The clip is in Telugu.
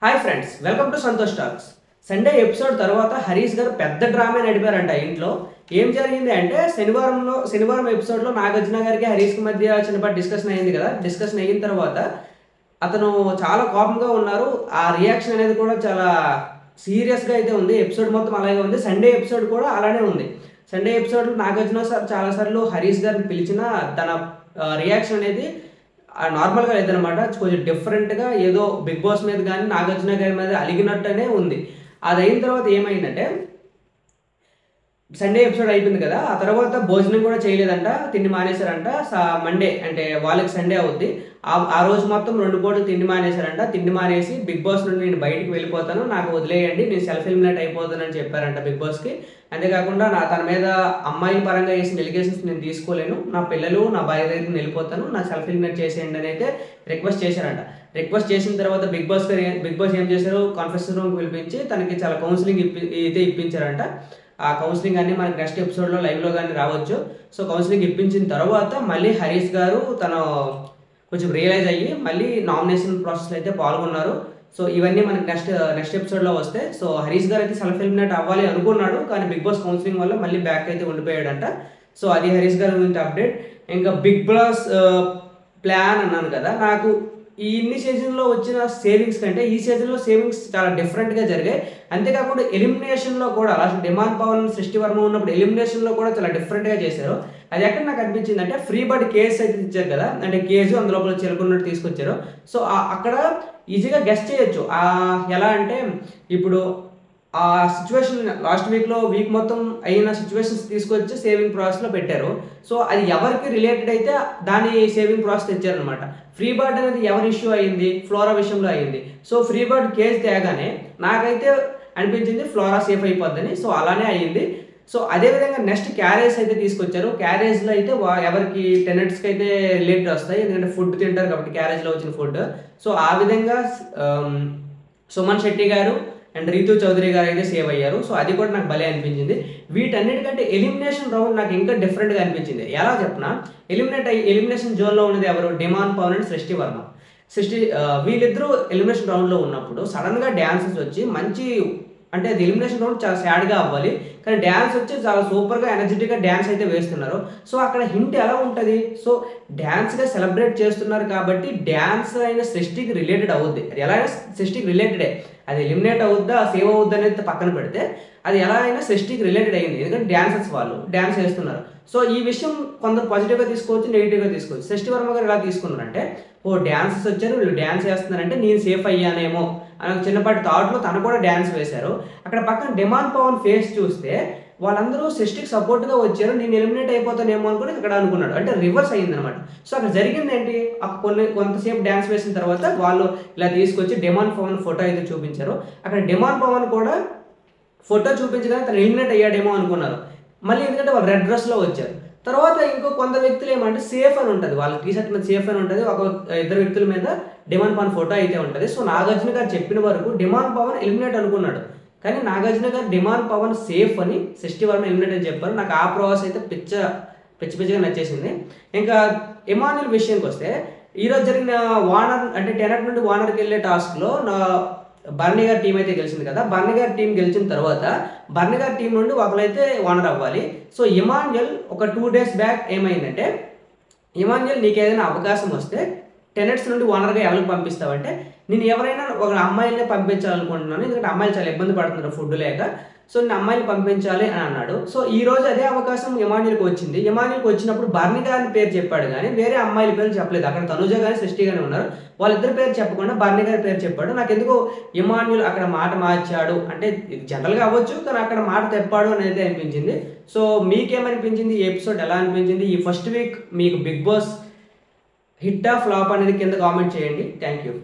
Hi friends, welcome to Santosh talks. Sunday episode తర్వాత హరీష్ గారు పెద్ద డ్రామా నడిపారంట ఇంట్లో. ఏం జరిగింది అంటే శనివారం ఎపిసోడ్లో నాగార్జున గారికి హరీష్కి మధ్య చిన్నపాటి డిస్కషన్ అయింది కదా. డిస్కషన్ అయిన తర్వాత అతను చాలా కోపంగా ఉన్నారు. ఆ రియాక్షన్ అనేది కూడా చాలా సీరియస్గా అయితే ఉంది. ఎపిసోడ్ మొత్తం అలాగే ఉంది. సండే ఎపిసోడ్ కూడా అలానే ఉంది. సండే ఎపిసోడ్లో నాగార్జున సార్ చాలాసార్లు హరీష్ గారిని పిలిచిన తన రియాక్షన్ అనేది నార్మల్గా లేదనమాట. కొంచెం డిఫరెంట్గా ఏదో బిగ్ బాస్ మీద కానీ నాగార్జున గారి మీద అలిగినట్టునే ఉంది. అది అయిన తర్వాత ఏమైందంటే సండే ఎపిసోడ్ అయిపోయింది కదా, ఆ తర్వాత భోజనం కూడా చేయలేదంట, తిండి మానేశారంట. మండే అంటే వాళ్ళకి సండే అవుద్ది. ఆ రోజు మొత్తం 2 పూటలు తిండి మానేశారంట. తిండి మానేసి బిగ్ బాస్ నుండి నేను బయటికి వెళ్ళిపోతాను, నాకు వదిలేయండి, నేను సెల్ఫ్ ఎలిమినేట్ అయిపోతానని చెప్పారంట బిగ్ బాస్కి. అంతేకాకుండా తన మీద అమ్మాయిల పరంగా వేసిన ఎలిగేషన్స్ నేను తీసుకోలేను, నా పిల్లలు నా భార్య దగ్గరికి వెళ్ళిపోతాను, నా సెల్ఫ్ ఎలిమినేట్ చేసేయండి అని అయితే రిక్వెస్ట్ చేశారంట. రిక్వెస్ట్ చేసిన తర్వాత బిగ్ బాస్ ఏం చేశారు, కాన్ఫరెన్స్ రూమ్కి పిలిపించి తనకి చాలా కౌన్సిలింగ్ ఇప్పించారంట. ఆ కౌన్సిలింగ్ అన్ని మనకి నెక్స్ట్ ఎపిసోడ్లో లైవ్లో కానీ రావచ్చు. సో కౌన్సిలింగ్ ఇప్పించిన తర్వాత మళ్ళీ హరీష్ గారు తను కొంచెం రియలైజ్ అయ్యి మళ్ళీ నామినేషన్ ప్రాసెస్లో అయితే పాల్గొన్నారు. సో ఇవన్నీ మనకి నెక్స్ట్ ఎపిసోడ్లో వస్తే, సో హరీష్ గారు అయితే సెల్ఫ్ ఎలిమినేట్ అవ్వాలి అనుకున్నాడు, కానీ బిగ్ బాస్ కౌన్సిలింగ్ వల్ల మళ్ళీ బ్యాక్ అయితే ఉండిపోయాడంట. సో అది హరీష్ గారి గురించి అప్డేట్. ఇంకా బిగ్ బాస్ ప్లాన్ అన్నాను కదా, నాకు ఈ ఇన్ని సీజన్లో వచ్చిన సేవింగ్స్ కంటే ఈ సీజన్లో సేవింగ్స్ చాలా డిఫరెంట్గా జరిగాయి. అంతేకాకుండా ఎలిమినేషన్లో కూడా లాస్ట్ డిమాండ్ పవన్ సృష్టి వర్మ ఉన్నప్పుడు ఎలిమినేషన్లో కూడా చాలా డిఫరెంట్గా చేశారు. అది ఎక్కడ నాకు అనిపించింది అంటే, ఫ్రీ బర్డ్ కేసు అయితే ఇచ్చారు కదా, అంటే కేసు అందులోపల చెలుకున్నట్టు తీసుకొచ్చారు. సో అక్కడ ఈజీగా గెస్ట్ చేయొచ్చు. ఎలా అంటే ఇప్పుడు ఆ సిచ్యువేషన్ లాస్ట్ వీక్ మొత్తం అయిన సిచ్యువేషన్స్ తీసుకొచ్చి సేవింగ్ ప్రాసెస్లో పెట్టారు. సో అది ఎవరికి రిలేటెడ్ అయితే దాని సేవింగ్ ప్రాసెస్ తెచ్చారనమాట. ఫ్రీ బర్డ్ అనేది ఎవరి ఇష్యూ అయింది, ఫ్లోరా విషయంలో అయింది. సో ఫ్రీ బర్డ్ కేసు తేగానే నాకైతే అనిపించింది ఫ్లోరా సేఫ్ అయిపోద్దని. సో అలానే అయ్యింది. సో అదేవిధంగా నెక్స్ట్ క్యారేజ్ అయితే తీసుకొచ్చారు. క్యారేజ్లో అయితే ఎవరికి టెనెంట్స్కి అయితే రిలేటెడ్ వస్తాయి, ఎందుకంటే ఫుడ్ తింటారు కాబట్టి క్యారేజ్లో వచ్చిన ఫుడ్. సో ఆ విధంగా సుమన్ శెట్టి గారు అండ్ రీతూ చౌదరి గారు అయితే సేవ్ అయ్యారు. సో అది కూడా నాకు భలే అనిపించింది. వీటన్నిటికంటే ఎలిమినేషన్ రౌండ్ నాకు ఇంకా డిఫరెంట్గా అనిపించింది. ఎలా చెప్పినా, ఎలిమినేషన్ జోన్లో ఉన్నది ఎవరు, డిమాండ్ పవన్ అండ్ సృష్టి వర్మ. వీళ్ళిద్దరూ ఎలిమినేషన్ రౌండ్లో ఉన్నప్పుడు సడన్గా డ్యాన్సెస్ వచ్చి మంచి, అంటే అది ఎలిమినేషన్ రౌండ్ చాలా సాడ్గా అవ్వాలి, కానీ డ్యాన్స్ వచ్చి చాలా సూపర్గా ఎనర్జెటిక్గా డ్యాన్స్ అయితే వేస్తున్నారు. సో అక్కడ హింట్ ఎలా ఉంటుంది, సో డ్యాన్స్గా సెలబ్రేట్ చేస్తున్నారు కాబట్టి డ్యాన్స్ అయిన సృష్టికి రిలేటెడ్ అవుద్ది. అది ఎలా అయినా సృష్టికి రిలేటెడే. అది ఎలిమినేట్ అవుద్దా సేవ్ అవుద్దా అనేది పక్కన పెడితే అది ఎలా అయినా సృష్టికి రిలేటెడ్ అయింది, ఎందుకంటే డ్యాన్సర్స్ వాళ్ళు డ్యాన్స్ వేస్తున్నారు. సో ఈ విషయం కొందరు పాజిటివ్గా తీసుకోవచ్చు, నెగిటివ్గా తీసుకోవచ్చు. సృష్టి వర్మ గారు ఎలా తీసుకున్నారంటే, డ్యాన్సర్స్ వచ్చారు, వీళ్ళు డ్యాన్స్ వేస్తున్నారంటే నేను సేఫ్ అయ్యానేమో అని చిన్నపాటి థాట్లో తను కూడా డ్యాన్స్ వేశారు. అక్కడ పక్కన డిమాండ్ పవన్ ఫేస్ చూస్తే వాళ్ళందరూ సృష్టికి సపోర్ట్గా వచ్చారు, నేను ఎలిమినేట్ అయిపోతానేమో అనుకుని అక్కడ అనుకున్నాడు. అంటే రివర్స్ అయ్యింది అనమాట. సో అక్కడ జరిగింది ఏంటి, కొంతసేపు డ్యాన్స్ వేసిన తర్వాత వాళ్ళు ఇలా తీసుకొచ్చి డిమాండ్ పవన్ ఫోటో అయితే చూపించారు. అక్కడ డిమాండ్ పవన్ కూడా ఫోటో చూపించగానే తను ఎలిమినేట్ అయ్యాడేమో అనుకున్నారు. మళ్ళీ ఎందుకంటే వాళ్ళు రెడ్ డ్రెస్లో వచ్చారు. తర్వాత ఇంకో కొంత వ్యక్తులు ఏమంటే సేఫ్ అని ఉంటుంది, వాళ్ళ టీషర్ట్ మీద సేఫ్ అని ఉంటుంది, ఇద్దరు వ్యక్తుల మీద డిమాండ్ పవన్ ఫోటో అయితే ఉంటుంది. సో నాగార్జున గారు చెప్పిన వరకు డిమాండ్ పవన్ ఎలిమినేట్ అనుకున్నాడు, కానీ నాగార్జున గారు డిమాండ్ పవన్ సేఫ్ అని సృష్టి వర్మ ఎలిమినేట్ అని చెప్పారు. నాకు ఆ ప్రాసెస్ అయితే పిచ్చిగా నచ్చేసింది. ఇంకా ఇమాన్యుల్ విషయానికి వస్తే, ఈరోజు జరిగిన వార్నర్ అంటే టెనెట్ నుండి వార్నర్కి వెళ్ళే టాస్క్లో బర్నీ గారి టీం అయితే గెలిచింది కదా. బర్నీ గారి టీం గెలిచిన తర్వాత బర్నీ గారి టీం నుండి ఒకరైతే వార్నర్ అవ్వాలి. సో ఇమాన్యుల్ ఒక 2 days బ్యాక్ ఏమైందంటే, ఇమాన్యుల్ నీకు ఏదైనా అవకాశం వస్తే టెనెట్స్ నుండి ఓనర్గా ఎవరికి పంపిస్తావంటే, నేను ఎవరైనా ఒక అమ్మాయిలనే పంపించాలనుకుంటున్నాను, ఎందుకంటే అమ్మాయిలు చాలా ఇబ్బంది పడుతున్నారు ఫుడ్ లేక, సో నేను అమ్మాయిలు పంపించాలి అని అన్నాడు. సో ఈ రోజు అదే అవకాశం ఇమాన్యుల్కి వచ్చింది. ఇమాన్యుల్కి వచ్చినప్పుడు బర్నీ గారి పేరు చెప్పాడు, కానీ వేరే అమ్మాయిల పేరు చెప్పలేదు. అక్కడ తనుజ కానీ సృష్టి కానీ ఉన్నారు, వాళ్ళిద్దరి పేరు చెప్పకుండా బర్నీ గారి పేరు చెప్పాడు. నాకు ఎందుకో ఇమాన్యుల్ అక్కడ మాట మార్చాడు, అంటే జనరల్గా అవ్వచ్చు, కానీ అక్కడ మాట తెప్పాడు అనేది అనిపించింది. సో మీకేమనిపించింది, ఈ ఎపిసోడ్ ఎలా అనిపించింది, ఈ ఫస్ట్ వీక్ మీకు Bigg Boss hit of flop అనేది కింద కామెంట్ చేయండి. Thank you.